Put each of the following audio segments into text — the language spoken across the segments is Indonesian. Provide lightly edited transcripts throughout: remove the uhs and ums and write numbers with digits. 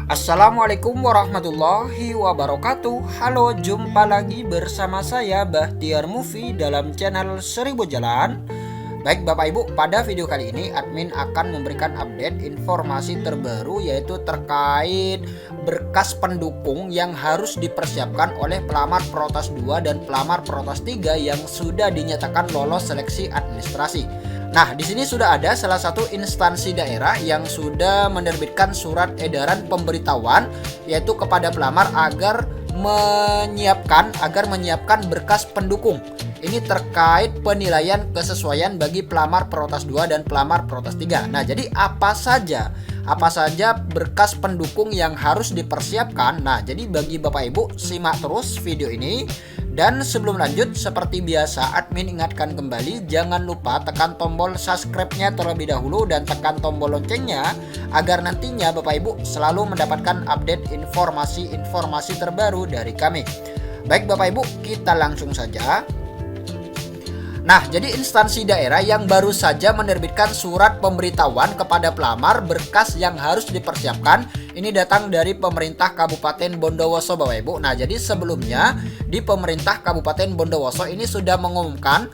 Assalamualaikum warahmatullahi wabarakatuh. Halo, jumpa lagi bersama saya Bahtiar Movie dalam channel 1000 Jalan. Baik Bapak Ibu, pada video kali ini admin akan memberikan update informasi terbaru, yaitu terkait berkas pendukung yang harus dipersiapkan oleh pelamar Protas 2 dan pelamar Protas 3 yang sudah dinyatakan lolos seleksi administrasi. Nah, di sini sudah ada salah satu instansi daerah yang sudah menerbitkan surat edaran pemberitahuan, yaitu kepada pelamar agar menyiapkan berkas pendukung. Ini terkait penilaian kesesuaian bagi pelamar Protas 2 dan pelamar Protas 3. Nah, jadi apa saja berkas pendukung yang harus dipersiapkan? Nah, jadi bagi Bapak Ibu, simak terus video ini. Dan sebelum lanjut, seperti biasa admin ingatkan kembali, jangan lupa tekan tombol subscribe-nya terlebih dahulu dan tekan tombol loncengnya agar nantinya Bapak Ibu selalu mendapatkan update informasi terbaru dari kami. Baik Bapak Ibu, kita langsung saja. Nah, jadi instansi daerah yang baru saja menerbitkan surat pemberitahuan kepada pelamar berkas yang harus dipersiapkan, ini datang dari pemerintah Kabupaten Bondowoso Bapak Ibu. Nah, jadi sebelumnya di pemerintah Kabupaten Bondowoso ini sudah mengumumkan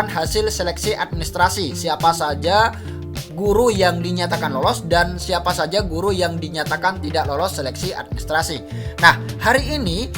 hasil seleksi administrasi, siapa saja guru yang dinyatakan lolos dan siapa saja guru yang dinyatakan tidak lolos seleksi administrasi. Nah, hari ini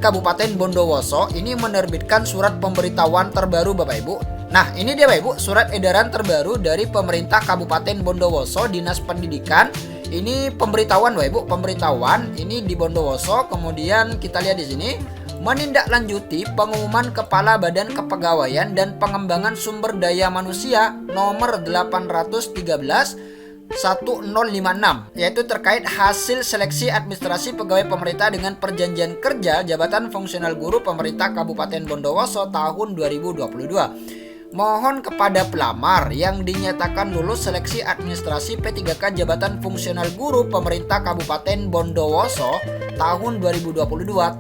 Kabupaten Bondowoso ini menerbitkan surat pemberitahuan terbaru Bapak Ibu. Nah, ini dia Bapak Ibu, surat edaran terbaru dari pemerintah Kabupaten Bondowoso, Dinas Pendidikan. Ini pemberitahuan Bapak Ibu, pemberitahuan ini di Bondowoso. Kemudian kita lihat di sini, menindaklanjuti pengumuman Kepala Badan Kepegawaian dan Pengembangan Sumber Daya Manusia nomor 813/1056, yaitu terkait hasil seleksi administrasi pegawai pemerintah dengan perjanjian kerja jabatan fungsional guru pemerintah Kabupaten Bondowoso tahun 2022. Mohon kepada pelamar yang dinyatakan lulus seleksi administrasi P3K jabatan fungsional guru pemerintah Kabupaten Bondowoso tahun 2022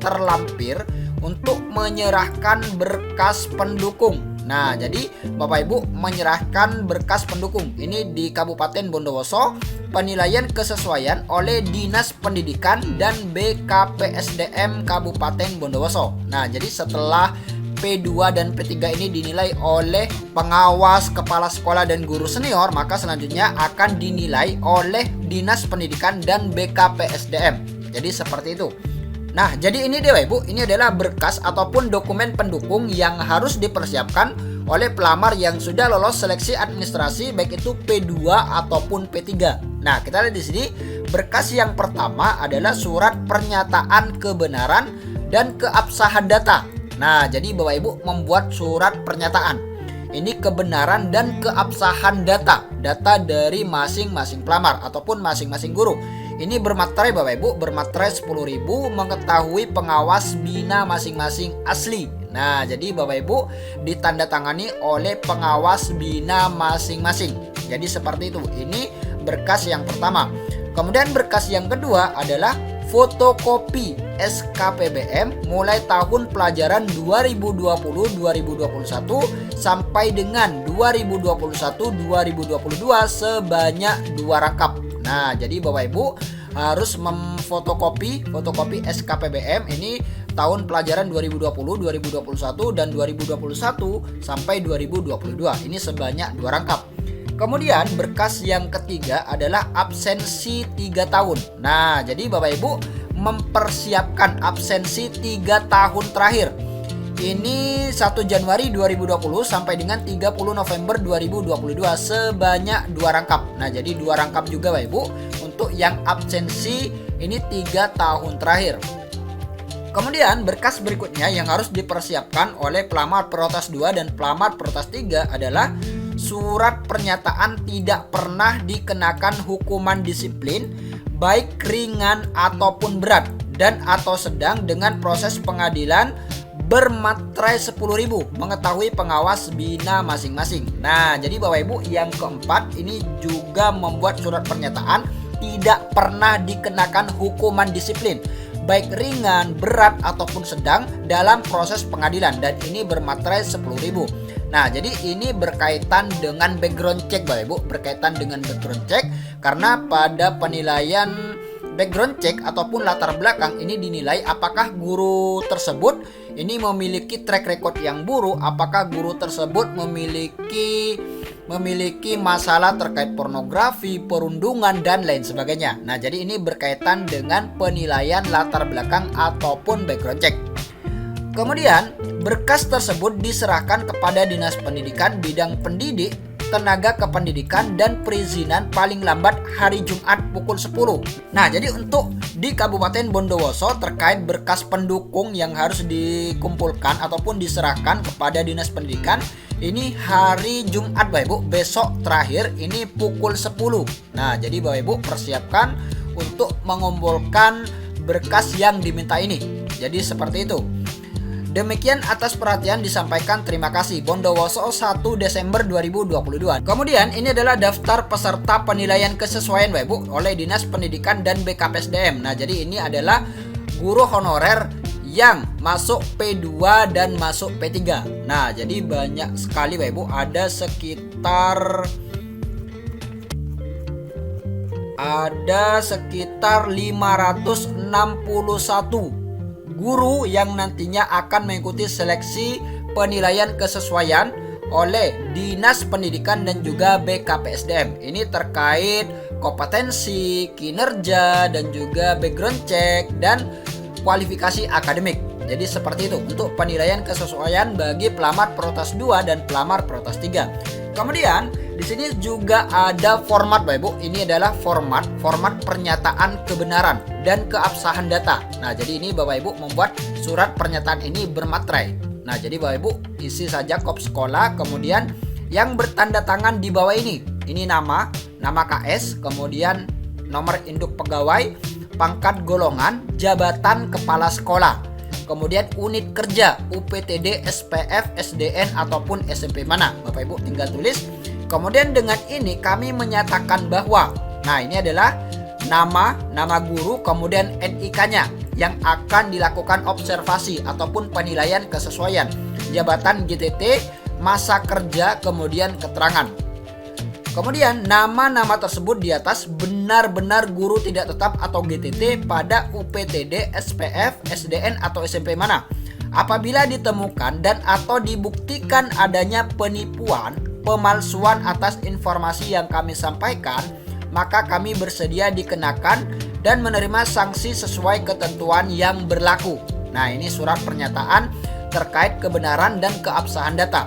terlampir untuk menyerahkan berkas pendukung. Nah, jadi Bapak Ibu menyerahkan berkas pendukung ini di Kabupaten Bondowoso, penilaian kesesuaian oleh Dinas Pendidikan dan BKPSDM Kabupaten Bondowoso. Nah, jadi setelah P2 dan P3 ini dinilai oleh pengawas kepala sekolah dan guru senior, maka selanjutnya akan dinilai oleh Dinas Pendidikan dan BKPSDM. Jadi seperti itu. Nah, jadi ini dia Ibu, ini adalah berkas ataupun dokumen pendukung yang harus dipersiapkan oleh pelamar yang sudah lolos seleksi administrasi, baik itu P2 ataupun P3. Nah, kita lihat di sini, berkas yang pertama adalah surat pernyataan kebenaran dan keabsahan data. Nah, jadi Bapak Ibu membuat surat pernyataan. Ini kebenaran dan keabsahan data dari masing-masing pelamar ataupun masing-masing guru. Ini bermaterai Bapak Ibu, bermaterai 10.000, mengetahui pengawas bina masing-masing asli. Nah, jadi Bapak Ibu ditandatangani oleh pengawas bina masing-masing. Jadi seperti itu. Ini berkas yang pertama. Kemudian berkas yang kedua adalah fotokopi SKPBM mulai tahun pelajaran 2020-2021 sampai dengan 2021-2022 sebanyak 2 rangkap. Nah, jadi Bapak Ibu harus memfotokopi SKPBM ini tahun pelajaran 2020-2021 dan 2021 sampai 2022. Ini sebanyak 2 rangkap. Kemudian berkas yang ketiga adalah absensi 3 tahun. Nah, jadi Bapak Ibu mempersiapkan absensi 3 tahun terakhir. Ini 1 Januari 2020 sampai dengan 30 November 2022 sebanyak 2 rangkap. Nah, jadi 2 rangkap juga Bapak Ibu untuk yang absensi ini 3 tahun terakhir. Kemudian berkas berikutnya yang harus dipersiapkan oleh pelamar Protas 2 dan pelamar Protas 3 adalah surat pernyataan tidak pernah dikenakan hukuman disiplin baik ringan ataupun berat dan atau sedang dengan proses pengadilan bermaterai 10.000, mengetahui pengawas bina masing-masing. Nah, jadi Bapak Ibu yang keempat ini juga membuat surat pernyataan tidak pernah dikenakan hukuman disiplin baik ringan, berat ataupun sedang dalam proses pengadilan, dan ini bermaterai 10.000. Nah, jadi ini berkaitan dengan background check Bapak Ibu, berkaitan dengan background check karena pada penilaian background check ataupun latar belakang ini dinilai apakah guru tersebut ini memiliki track record yang buruk, apakah guru tersebut memiliki masalah terkait pornografi, perundungan, dan lain sebagainya. Nah, jadi ini berkaitan dengan penilaian latar belakang ataupun background check. Kemudian, berkas tersebut diserahkan kepada Dinas Pendidikan bidang pendidik, tenaga kependidikan, dan perizinan paling lambat hari Jumat pukul 10. Nah, jadi untuk di Kabupaten Bondowoso terkait berkas pendukung yang harus dikumpulkan ataupun diserahkan kepada Dinas Pendidikan ini hari Jumat Bapak Ibu, besok terakhir ini pukul 10. Nah, jadi Bapak Ibu persiapkan untuk mengumpulkan berkas yang diminta ini. Jadi seperti itu. Demikian atas perhatian disampaikan, terima kasih. Bondowoso 1 Desember 2022. Kemudian ini adalah daftar peserta penilaian kesesuaian Bapak Ibu oleh Dinas Pendidikan dan BKPSDM. Nah, jadi ini adalah guru honorer yang masuk P2 dan masuk P3. Nah, jadi banyak sekali Bapak Ibu, ada sekitar 561 guru yang nantinya akan mengikuti seleksi penilaian kesesuaian oleh Dinas Pendidikan dan juga BKPSDM. Ini terkait kompetensi, kinerja, dan juga background check dan kualifikasi akademik. Jadi seperti itu untuk penilaian kesesuaian bagi pelamar Protes 2 dan pelamar Protes 3. Kemudian di sini juga ada format Bapak Ibu. Ini adalah format pernyataan kebenaran dan keabsahan data. Nah, jadi ini Bapak Ibu membuat surat pernyataan ini bermaterai. Nah, jadi Bapak Ibu isi saja kop sekolah, kemudian yang bertanda tangan di bawah ini nama KS, kemudian nomor induk pegawai, pangkat golongan, jabatan kepala sekolah, kemudian unit kerja, UPTD, SPF, SDN ataupun SMP mana. Bapak Ibu tinggal tulis. Kemudian dengan ini kami menyatakan bahwa, nah ini adalah nama guru, kemudian NIK-nya yang akan dilakukan observasi ataupun penilaian kesesuaian, jabatan GTT, masa kerja, kemudian keterangan. Kemudian nama-nama tersebut di atas benar-benar guru tidak tetap atau GTT pada UPTD, SPF, SDN atau SMP mana. Apabila ditemukan dan atau dibuktikan adanya penipuan, pemalsuan atas informasi yang kami sampaikan, maka kami bersedia dikenakan dan menerima sanksi sesuai ketentuan yang berlaku. Nah, ini surat pernyataan terkait kebenaran dan keabsahan data.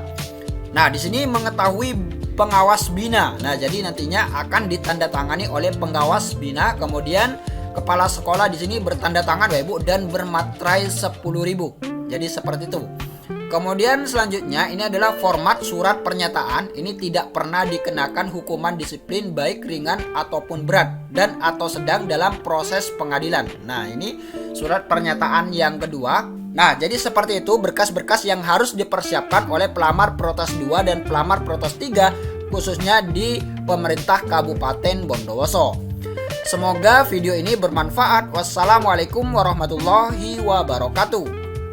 Nah, di sini mengetahui pengawas bina. Nah, jadi nantinya akan ditandatangani oleh pengawas bina, kemudian kepala sekolah di sini bertanda tangan Bapak Ibu dan bermaterai 10.000. Jadi seperti itu. Kemudian selanjutnya ini adalah format surat pernyataan. Ini tidak pernah dikenakan hukuman disiplin baik ringan ataupun berat dan atau sedang dalam proses pengadilan. Nah, ini surat pernyataan yang kedua. Nah, jadi seperti itu berkas-berkas yang harus dipersiapkan oleh pelamar Protes 2 dan pelamar Protes 3 khususnya di pemerintah Kabupaten Bondowoso. Semoga video ini bermanfaat. Wassalamualaikum warahmatullahi wabarakatuh.